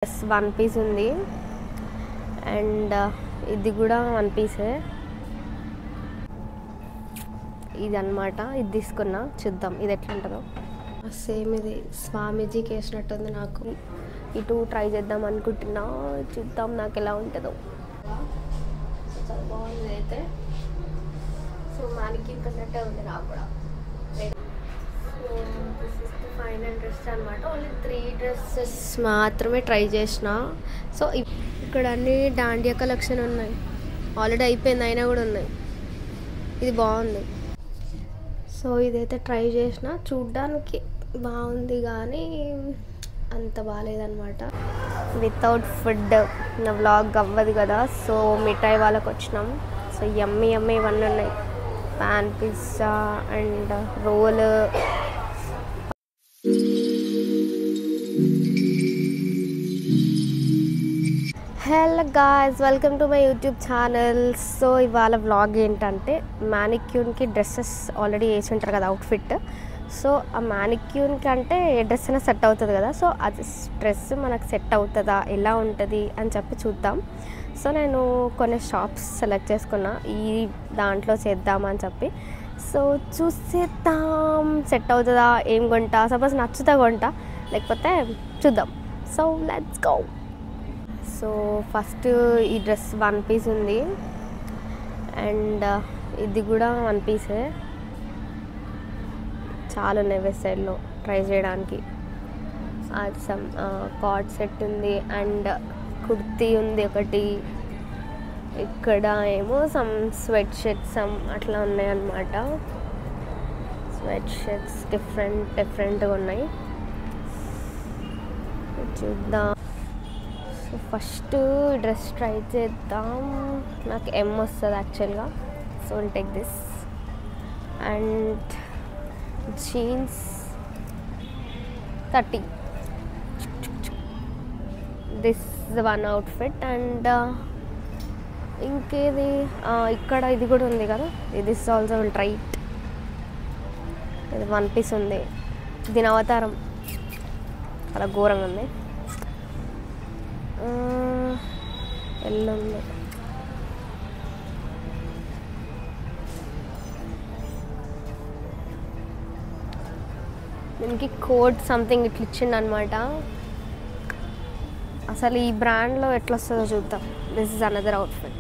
One piece ఉంది and ఇది కూడా వన్ పీసే. ఇది అన్నమాట, ఇది తీసుకున్నా, చూద్దాం ఇది ఎట్లా ఉంటుందో. సేమ్ ఇది స్వామీజీకి వేసినట్టుంది. నాకు ఇటు ట్రై చేద్దాం అనుకుంటున్నా, చూద్దాం నాకు ఎలా ఉంటుందో. చాలా బాగుంది అయితే. సో మనకి కన్నట్టే ఉంది నాకు కూడా. ఫైనల్ డ్రెస్ అనమాట. ఓన్లీ 3 డ్రెస్సెస్ మాత్రమే ట్రై చేసిన. సో ఇక్కడ అన్ని డాండియా కలెక్షన్ ఉన్నాయి. ఆల్రెడీ అయిపోయింది అయినా కూడా ఉన్నాయి. ఇది బాగుంది. సో ఇదైతే ట్రై చేసిన, చూడ్డానికి బాగుంది కానీ అంత బాగాలేదన్నమాట. వితౌట్ ఫుడ్ నా వ్లాగ్ అవ్వదు కదా. సో మిఠాయి వాళ్ళకి వచ్చినాం. సో యమ్మీ ఇవన్నీ ఉన్నాయి. Pan pizza and roll. Hello guys, welcome to my YouTube channel. So ఇవాళ వ్లాగ్ ఏంటంటే, మ్యానిక్యూన్కి డ్రెస్సెస్ ఆల్రెడీ వేసి ఉంటారు కదా అవుట్ఫిట్. సో ఆ మ్యానిక్యూన్కి అంటే ఏ డ్రెస్ అయినా సెట్ అవుతుంది కదా. సో అది డ్రెస్ మనకు సెట్ అవుతుందా, ఎలా ఉంటుంది అని చెప్పి చూద్దాం. సో నేను కొన్ని షాప్స్ సెలెక్ట్ చేసుకున్నా ఈ దాంట్లో చేద్దామని చెప్పి. సో చూసేద్దాం సెట్ అవుతుందా, ఏం కొంటా, సపోజ్ నచ్చుతా కొంటా, లేకపోతే చూద్దాం. So let's go. So first ఈ డ్రెస్ వన్ పీస్ ఉంది అండ్ ఇది కూడా వన్ పీసే. చాలా ఉన్నాయి వెస్ట్ సైడ్లో ట్రై చేయడానికి. సమ్ కార్డ్ సెట్ ఉంది అండ్ కుర్తీ ఉంది ఒకటి. ఇక్కడ ఏమో సమ్ స్వెట్ షర్ట్స్ సమ్ అట్లా ఉన్నాయి అన్నమాట. స్వెట్ షర్ట్స్ డిఫరెంట్గా ఉన్నాయి. చూద్దాం. సో ఫస్ట్ డ్రెస్ ట్రై చేద్దాం. నాకు ఎం వస్తుంది యాక్చువల్గా. So will take this and jeans 30. This one outfit and ఇంకేది ఇక్కడ ఇది కూడా ఉంది కదా. This also will try it. ఇది వన్ పీస్ ఉంది. దీని అవతారం చాలా ఘోరంగా ఉంది. ఎల్లుంది. దీనికి కోడ్ సంథింగ్ ఇట్లా ఇచ్చిండు అనమాట. అసలు ఈ బ్రాండ్లో ఎట్లా వస్తుందో చూద్దాం. This is another outfit.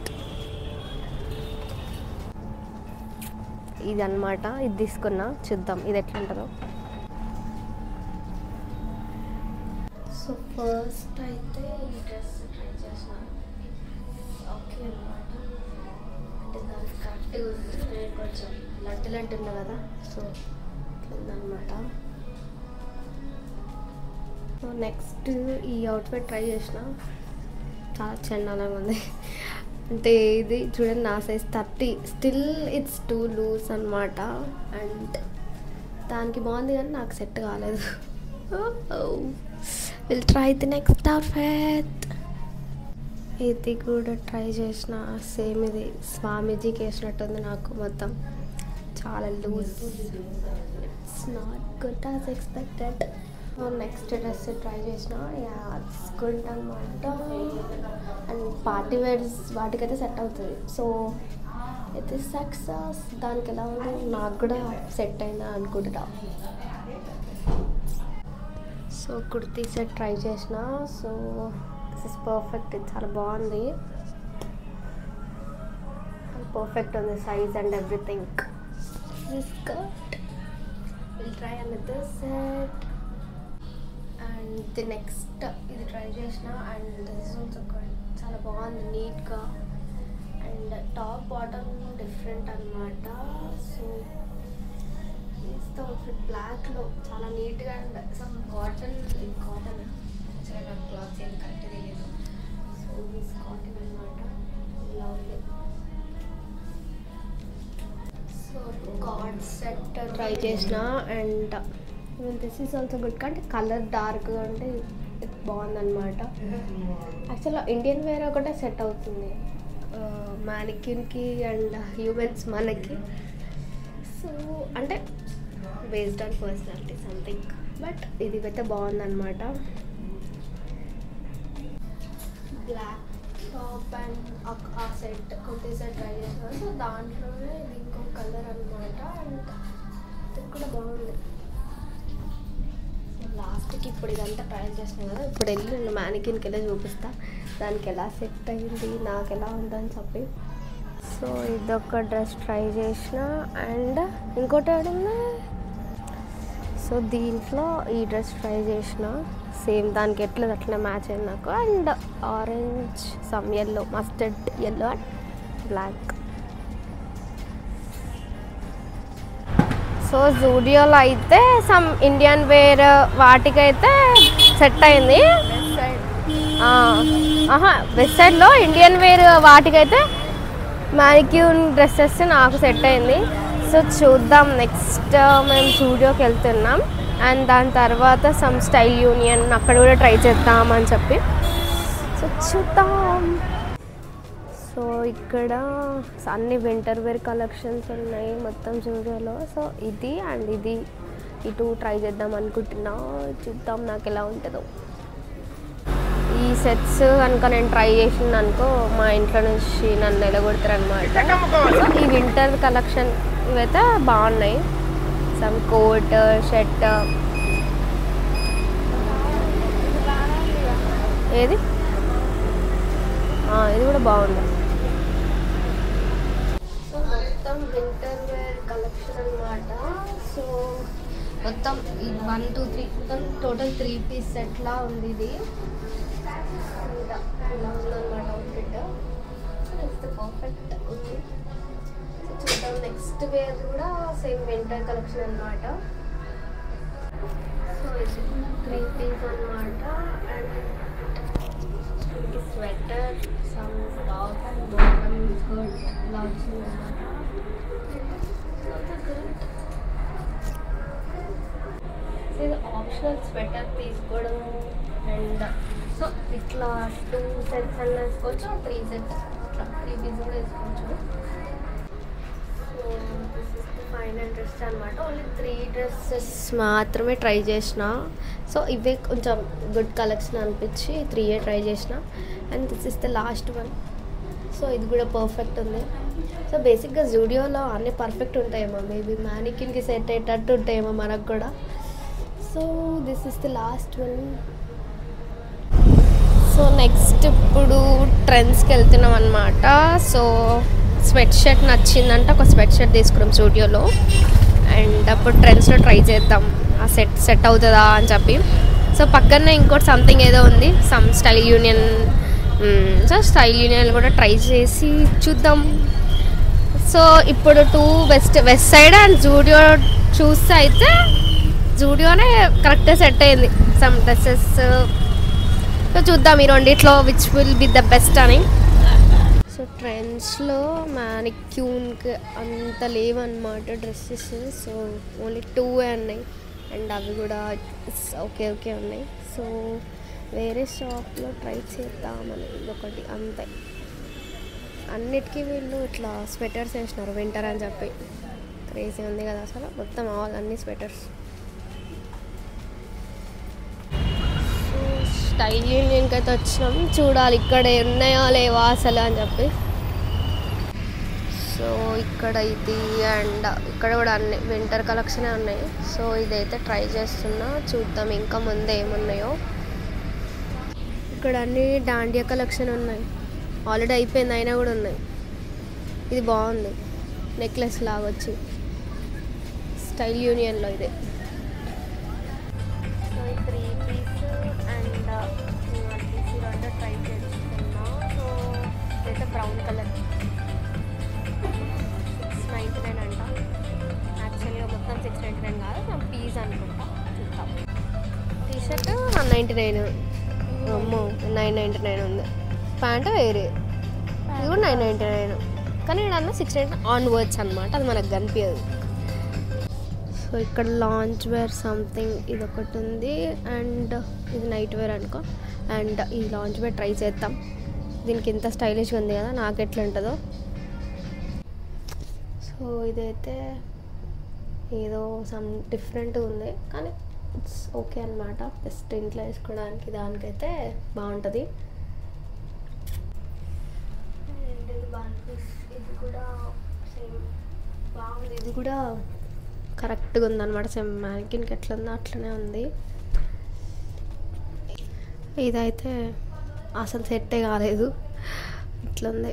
ఇది అనమాట, ఇది తీసుకున్నా, చూద్దాం ఇది ఎట్లా ఉంటుందో. సో ఫస్ట్ అయితే ఈ డ్రెస్ ట్రై చేసిన. ఓకే అనమాట. అంటే దానికి కరెక్ట్గా ఉంది. నేను కొంచెం లడ్డు ఉంది కదా. సో ఉందన్నమాట. సో నెక్స్ట్ ఈ అవుట్ఫిట్ ట్రై చేసిన. చాలా చండాలంగా ఉంది. అంటే ఇది చూడండి, నా size 30. Still it's too loose అనమాట. అండ్ దానికి బాగుంది కానీ నాకు సెట్ కాలేదు. Will try the next outfit. ఇది కూడా ట్రై చేసిన. సేమ్ ఇది స్వామీజీకి వేసినట్టుంది. నాకు మొత్తం చాలా loose. It's not good as expected. Next dress try చేసిన. ఇట్స్ గుడ్ అనమాట. అండ్ పార్టీ వేర్స్ వాటికైతే సెట్ అవుతుంది. సో ఇది సక్సెస్. దానికి ఎలా ఉంది, నాకు కూడా సెట్ అయిందా అనుకుంటా. సో కుర్తీ సెట్ ట్రై చేసిన. So this is perfect. ఇది చాలా బాగుంది. పర్ఫెక్ట్ ఉంది size and everything. This cut will try another set. And the next ఇది ట్రై చేసిన. అండ్ దిస్ ఆల్సో చాలా బాగుంది, నీట్గా. అండ్ టాప్ బాటమ్ డిఫరెంట్ అనమాట. సో అవుట్ఫిట్ బ్లాక్లో చాలా నీట్గా అండ్ సమ్ కాటన్ యాక్చువల్గా క్లాత్ ఏం కరెక్ట్ తెలియదు. సో దిస్ కాటన్ అనమాట. ఇలా ఉంది. సో కార్డ్ సెట్ ట్రై చేసిన. And this is also good. అంటే కలర్ డార్క్గా ఉంటే బాగుందన్నమాట. యాక్చువల్గా ఇండియన్ వేర్ ఒకటే సెట్ అవుతుంది మ్యానిక్యూన్కి అండ్ హ్యూమన్స్ మనకి. సో అంటే based on personality something. But ఇది అయితే బాగుందన్నమాట. బ్లాక్ టాప్ అండ్ ఆ సెట్ కుర్తీ సెట్ ట్రై చేసాను. సో దాంట్లోనే ఇది ఇంకో కలర్ అనమాట. అండ్ ఇది కూడా బాగుంది. సో లాస్ట్కి ఇప్పుడు ఇదంతా ట్రై చేసినా కదా, ఇప్పుడు వెళ్ళి నేను మ్యానిక్యూన్కి వెళ్ళి చూపిస్తా దానికి ఎలా సెట్ అయింది, నాకు ఎలా ఉందని చెప్పి. సో ఇదొక డ్రెస్ ట్రై చేసిన. అండ్ ఇంకోటి ఏడుంది. సో దీంట్లో ఈ డ్రెస్ ట్రై చేసిన, సేమ్ దానికి ఎట్లా అట్లా మ్యాచ్ అయింది నాకు. And orange, some yellow, mustard yellow and black. So జూడియోలో అయితే సమ్ ఇండియన్ వేర్ వాటికైతే సెట్ అయింది. వెస్ట్ సైడ్లో ఇండియన్ వేర్ వాటికైతే మ్యానిక్యూన్ డ్రెస్సెస్ నాకు సెట్ అయింది. సో చూద్దాం, నెక్స్ట్ మేము జూడియోకి వెళ్తున్నాం. అండ్ దాని తర్వాత సమ్ స్టైల్ యూనియన్ అక్కడ కూడా ట్రై చేద్దాం అని చెప్పి. సో చూద్దాం. సో ఇక్కడ అన్ని వింటర్ వేర్ కలెక్షన్స్ ఉన్నాయి మొత్తం జూడియోలో. సో ఇది అండ్ ఇది ఈ టూ ట్రై చేద్దాం అనుకుంటున్నా. చూద్దాం నాకు ఎలా ఉంటుందో. ఈ సెట్స్ కనుక నేను ట్రై చేసిన అనుకో మా ఇంట్లో నుంచి నన్ను నిలగొడతారు అనమాట. సో ఈ వింటర్ కలెక్షన్ ఇవైతే బాగున్నాయి. Some coat, shirt. ఏది ఇది కూడా బాగుంది. సో మొత్తం వింటర్ వేర్ కలెక్షన్ అనమాట. సో మొత్తం 1 2 3 మొత్తం టోటల్ 3 పీస్ సెట్లా ఉంది ఇది. ఇలా ఉందన్నమాట అవుట్ఫిట్. పర్ఫెక్ట్ ఉంది. సో చూద్దాం. నెక్స్ట్ వేర్ కూడా సేమ్ వింటర్ కలెక్షన్ అనమాట. సో ఇది 3 పీస్ అనమాట. And sweater, some top and bottom, skirt ఇలా వచ్చింది అనమాట. సో ఇది ఆప్షనల్ స్వెటర్ తీసుకోవడం. అండ్ సో ఇట్లా 2 సెట్స్ అన్న వేసుకోవచ్చు, 3 సెట్స్ ఇట్లా 3 పీస్ కూడా వేసుకోవచ్చు. So this is the final dress అనమాట. ఓన్లీ 3 డ్రెస్సెస్ మాత్రమే ట్రై చేసిన. సో ఇవే కొంచెం గుడ్ కలెక్షన్ అనిపించి 3 ట్రై చేసిన. And this is the last one. So ఇది కూడా పర్ఫెక్ట్ ఉంది. సో బేసిక్గా జూడియోలో అన్నీ పర్ఫెక్ట్ ఉంటాయేమో, మేబీ మ్యానిక్యూన్కి సెట్ అయ్యేటట్టు ఉంటాయేమో మనకు కూడా. So this is the last one. So next ఇప్పుడు ట్రెండ్స్కి వెళ్తున్నాం అనమాట. సో స్వెట్ షర్ట్ నచ్చిందంటే ఒక స్వెట్ షర్ట్ తీసుకున్నాం స్టూడియోలో. అండ్ అప్పుడు ట్రెండ్స్లో ట్రై చేద్దాం ఆ సెట్ అవుతుందా అని చెప్పి. సో పక్కనే ఇంకోటి సంథింగ్ ఏదో ఉంది, some style Union. So style union కూడా ట్రై చేసి చూద్దాం. సో ఇప్పుడు 2 వెస్ట్ సైడ్ అండ్ జూడియో చూస్తే అయితే జూడియోనే కరెక్ట్గా సెట్ అయింది సమ్ డ్రెస్సెస్. సో చూద్దాం ఈ రెండిట్లో which will be the best అని. సో ట్రెండ్స్లో మ్యానిక్యూన్కి అంత లేవన్నమాట డ్రెస్సెస్. సో ఓన్లీ 2 ఉన్నాయి. అండ్ అవి కూడా ఓకే ఉన్నాయి. సో వేరే షాప్లో ట్రై చేద్దామని ఇదొకటి అంతే. అన్నిటికీ వీళ్ళు ఇట్లా స్వెటర్స్ వేసినారు వింటర్ అని చెప్పి. క్రేజీ ఉంది కదా అసలు, మొత్తం అన్ని స్వెటర్స్. స్టైల్ యూనియన్కి అయితే వచ్చినాం, చూడాలి ఇక్కడ ఉన్నాయో లేవా అసలు అని చెప్పి. సో ఇక్కడ ఇది అండ్ ఇక్కడ కూడా అన్ని వింటర్ కలెక్షనే ఉన్నాయి. సో ఇదైతే ట్రై చేస్తున్నా, చూద్దాం ఇంకా ముందే ఏమున్నాయో. ఇక్కడ అన్ని డాండియా కలెక్షన్ ఉన్నాయి, ఆల్రెడీ అయిపోయింది అయినా కూడా ఉన్నాయి. ఇది బాగుంది, నెక్లెస్ లాగా వచ్చి స్టైల్ యూనియన్లో ఇదే. సో ఈ 3 పీస్ అండ్ 1 పీస్ రెండు ట్రై చేస్తున్నా. సో ఇదైతే బ్రౌన్ కలర్ 699 అంట. యాక్చువల్గా మొత్తం 699 కాదు, మనం పీస్ అనుకుంటా. చూద్దాం. టీషర్ట్ 199, అమ్మో 999 ఉంది. ప్యాంట్ వేరే, ఇది కూడా 999. కానీ ఇక్కడ అన్న 699 ఆన్వర్డ్స్ అనమాట, అది మనకు కనిపించదు. సో ఇక్కడ లాంచ్ వేర్ సంథింగ్ ఇది ఒకటి ఉంది. అండ్ ఇది నైట్ వేర్ అనుకో. అండ్ ఈ లాంచ్ వేర్ ట్రై చేద్దాం. దీనికి ఇంత స్టైలిష్గా ఉంది కదా, నాకు ఎట్లా ఉంటుందో. సో ఇదైతే ఏదో సమ్ డిఫరెంట్ ఉంది, కానీ ఇట్స్ ఓకే అనమాట. జస్ట్ ఇంట్లో వేసుకోవడానికి దానికైతే బాగుంటుంది. వన్ పీస్ ఇది కూడా సేమ్ బాగుంది. ఇది కూడా కరెక్ట్గా ఉందన్నమాట. సేమ్ మ్యానిక్యూన్కి ఎట్లా ఉందో అట్లనే ఉంది. ఇదైతే అసలు సెట్టే కాలేదు, ఇట్లుంది.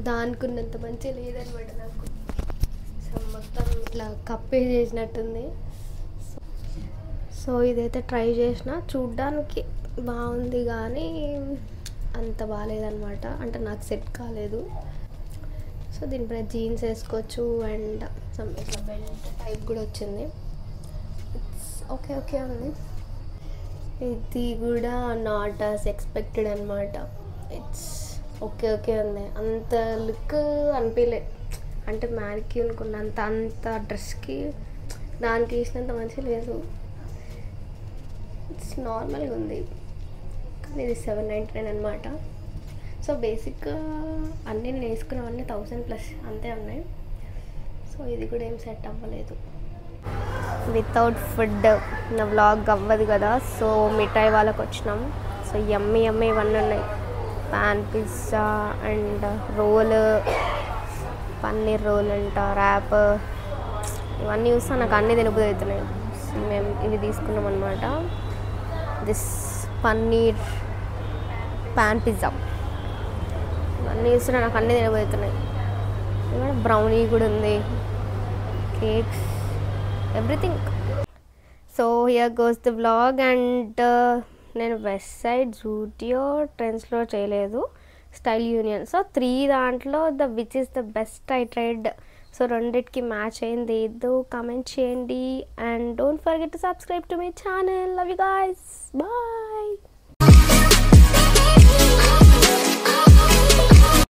దానికి ఉన్నంత మంచిగా లేదనమాట నాకు. సో మొత్తం ఇట్లా కప్పే చేసినట్టుంది. సో ఇదైతే ట్రై చేసిన, చూడ్డానికి బాగుంది కానీ అంత బాగాలేదనమాట. అంటే నాకు సెట్ కాలేదు. సో దీనిపైన జీన్స్ వేసుకోవచ్చు అండ్ సమ్ ఇట్లా బెల్ట్ టైప్ కూడా వచ్చింది. ఇట్స్ ఓకే ఓకే ఉంది. ఇది కూడా నాట్ యాజ్ ఎక్స్పెక్టెడ్ అనమాట. ఇట్స్ ఓకే ఓకే ఉంది. అంత లుక్ అనిపించలే. అంటే మ్యానిక్యూన్కి ఉన్నంత అంత డ్రెస్కి దానికి వేసినంత మంచిగా లేదు. ఇట్స్ నార్మల్గా ఉంది కానీ ఇది 799 అనమాట. సో బేసిక్గా అన్నీ నేను వేసుకున్నవన్నీ 1000+ అంతే ఉన్నాయి. సో ఇది కూడా ఏం సెట్ అవ్వలేదు. వితౌట్ ఫుడ్ నా వ్లాగ్ అవ్వదు కదా. సో మిఠాయి వాళ్ళకి వచ్చినాం. సో యమ్మీ యమ్మీ ఇవన్నీ ఉన్నాయి. Pan pizza and roll, paneer roll అంట, ర్యాప్, ఇవన్నీ చూస్తా నాకు అన్నీ తినబుద్ధి అవుతున్నాయి. మేము ఇవి తీసుకున్నాం అనమాట. దిస్ పన్నీర్ పాన్ పిజ్జా ఇవన్నీ చూస్తున్నా నాకు అన్నీ తినబుద్ధి అవుతున్నాయి. ఇక్కడ బ్రౌనీ కూడా ఉంది, cakes, everything. So here goes the vlog. And నేను వెస్ట్ సైడ్, జూడియో, ట్రెండ్స్లో చేయలేదు, స్టైల్ యూనియన్. సో 3 దాంట్లో which is the best I tried. సో రెండిటికి మ్యాచ్ అయింది ఏదో కామెంట్ చేయండి. And don't forget to subscribe to my channel. Love you guys, bye.